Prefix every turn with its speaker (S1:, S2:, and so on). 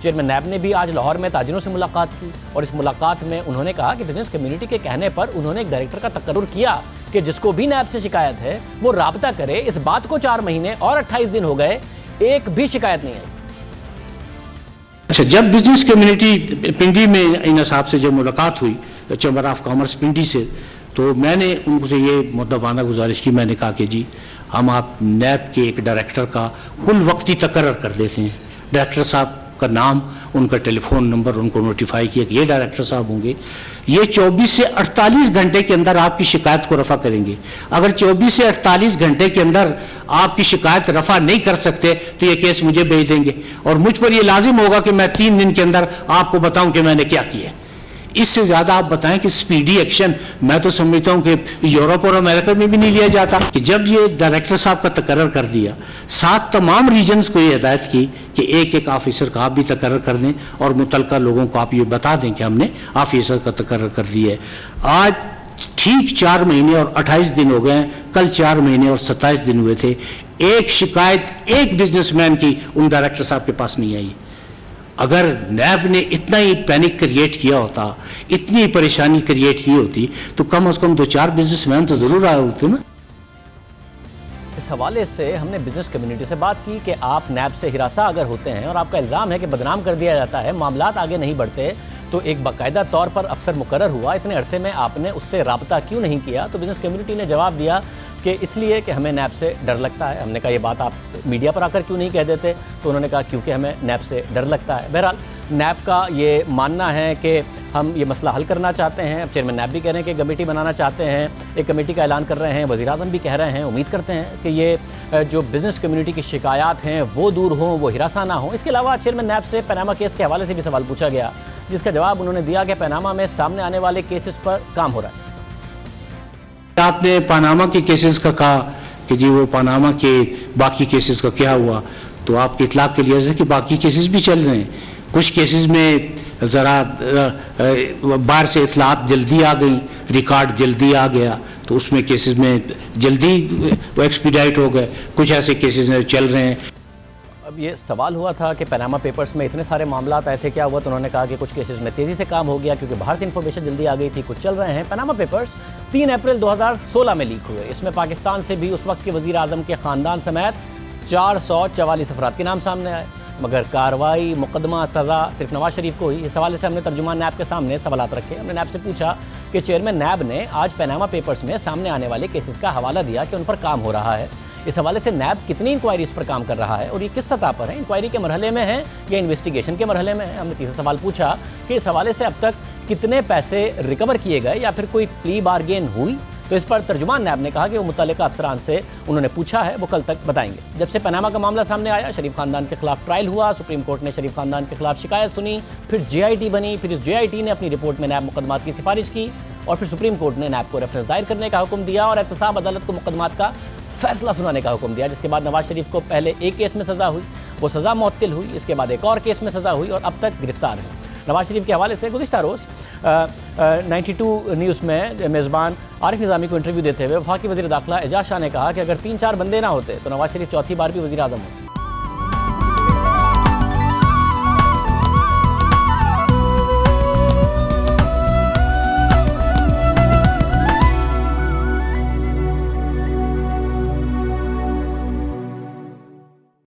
S1: Chairman नैब ने भी आज लाहौर में ताजिरों से मुलाकात की और इस मुलाकात में उन्होंने कहा कि बिजनेस कम्युनिटी के कहने पर उन्होंने एक डायरेक्टर का तकर्रुर किया कि जिसको भी नैब से शिकायत है वो राब्ता करे। इस बात को 4 महीने और 28 दिन हो गए, एक भी शिकायत नहीं आई।
S2: अच्छा, जब बिजनेस कम्युनिटी पिंडी में इन साहब से जब मुलाकात हुई चैम्बर ऑफ कॉमर्स पिंडी से, तो मैंने उनसे ये मुद्दाबाना गुजारिश की। मैंने कहा कि जी हम आप नैब के एक डायरेक्टर का कुल वक्ती तकर्रर कर देते हैं। डायरेक्टर साहब का नाम, उनका टेलीफोन नंबर उनको नोटिफाई किया कि ये डायरेक्टर साहब होंगे, ये 24 से 48 घंटे के अंदर आपकी शिकायत को रफा करेंगे। अगर 24 से 48 घंटे के अंदर आपकी शिकायत रफा नहीं कर सकते तो ये केस मुझे भेज देंगे और मुझ पर ये लाजिम होगा कि मैं 3 दिन के अंदर आपको बताऊं कि मैंने क्या किया। इससे ज्यादा आप बताएं कि स्पीडी एक्शन मैं तो समझता हूं कि यूरोप और अमेरिका में भी नहीं लिया जाता। कि जब ये डायरेक्टर साहब का तकर्रर कर दिया, 7 तमाम रीजन्स को ये हिदायत की कि एक एक ऑफिसर का आप भी तकर्रर कर दें और मुतलका लोगों को आप ये बता दें कि हमने ऑफिसर का तकर्रर कर दिया है। आज ठीक 4 महीने और 28 दिन हो गए हैं, कल 4 महीने और 27 दिन हुए थे, एक शिकायत एक बिजनेसमैन की उन डायरेक्टर साहब के पास नहीं आई। अगर नैब ने इतना ही पैनिक क्रिएट किया होता, इतनी परेशानी क्रिएट की होती, तो कम से कम 2-4 बिजनेसमैन तो जरूर आए होते ना।
S1: इस हवाले से हमने बिजनेस कम्युनिटी से बात की कि आप नैब से हिरासा अगर होते हैं और आपका इल्ज़ाम है कि बदनाम कर दिया जाता है, मामलात आगे नहीं बढ़ते, तो एक बाकायदा तौर पर अफसर मुकर्रर हुआ, इतने अरसे में आपने उससे राब्ता क्यों नहीं किया? तो बिजनेस कम्युनिटी ने जवाब दिया कि इसलिए कि हमें नैब से डर लगता है। हमने कहा ये बात आप मीडिया पर आकर क्यों नहीं कह देते? तो उन्होंने कहा क्योंकि हमें नैब से डर लगता है। बहरहाल नैब का ये मानना है कि हम ये मसला हल करना चाहते हैं। अब चेयरमैन नैब भी कह रहे हैं कि कमेटी बनाना चाहते हैं, एक कमेटी का ऐलान कर रहे हैं। वज़ीर आज़म भी कह रहे हैं, उम्मीद करते हैं कि ये जो बिज़नेस कम्युनिटी की शिकायत हैं वो दूर हों, वो हिरासा ना हो। इसके अलावा चेयरमैन नैब से पनामा केस के हवाले से भी सवाल पूछा गया, जिसका जवाब उन्होंने दिया कि पनामा में सामने आने वाले केसेस पर काम हो रहा है।
S2: आपने पनामा के केसेस का कहा कि जी वो पनामा के बाकी केसेस का क्या हुआ, तो आपके इतलाक के लिए कि बाकी केसेस भी चल रहे हैं। कुछ केसेस में ज़रा बाहर से इतलात जल्दी आ गई, रिकॉर्ड जल्दी आ गया, तो उसमें केसेस में जल्दी वो एक्सपीडाइट हो गए। कुछ ऐसे केसेस चल रहे हैं।
S1: अब ये सवाल हुआ था कि पनामा पेपर्स में इतने सारे मामलात आए थे, क्या हुआ? तो उन्होंने कहा कि कुछ केसेस में तेज़ी से काम हो गया क्योंकि बाहर से इन्फॉर्मेशन जल्दी आ गई थी। कुछ चल रहे हैं। पनामा पेपर्स 3 अप्रैल 2016 में लीक हुए। इसमें पाकिस्तान से भी उस वक्त के वज़ीर आज़म के ख़ानदान समेत 444 अफराद के नाम सामने आए, मगर कार्रवाई, मुकदमा, सज़ा सिर्फ नवाज शरीफ को हुई। इस हवाले से हमने तर्जुमान नैब के सामने सवालात रखे। हमने नैब से पूछा कि चेयरमैन नैब ने आज पनामा पेपर्स में सामने आने वाले केसेस का हवाला दिया कि उन पर काम हो रहा है। इस हवाले से नैब कितनी इंक्वायरीज पर काम कर रहा है और ये किस सतह पर है? इंक्वायरी के मरहले में है या इन्वेस्टिगेशन के मरहले में है? हमने तीसरा सवाल पूछा कि इस हवाले से अब तक कितने पैसे रिकवर किए गए या फिर कोई प्ली बारगेन हुई? तो इस पर तर्जुमान नैब ने कहा कि वो मुतल्लिका अफसरान से उन्होंने पूछा है, वो कल तक बताएंगे। जब से पनामा का मामला सामने आया, शरीफ खानदान के खिलाफ ट्रायल हुआ, सुप्रीम कोर्ट ने शरीफ खानदान के खिलाफ शिकायत सुनी, फिर JIT बनी, फिर इस JIT ने अपनी रिपोर्ट में नैब मुकदमात की सिफारिश की और फिर सुप्रीम कोर्ट ने नैब को रेफरेंस दायर करने का हुक्म दिया और एहतसाब अदालत को मुकदमात का फैसला सुनाने का हुक्म दिया। जिसके बाद नवाज शरीफ को पहले एक केस में सज़ा हुई, वो सज़ा मुअत्तल हुई, इसके बाद एक और केस में सज़ा हुई और अब तक गिरफ्तार है। नवाज शरीफ के हवाले से गुज़िश्ता रोज़ 92 न्यूज़ में मेज़बान आरिफ निज़ामी को इंटरव्यू देते हुए वफाकी वज़ीर दाखिला एजाज शाह ने कहा कि अगर 3-4 बंदे ना होते तो नवाज शरीफ चौथी बार भी वज़ीर आज़म होते।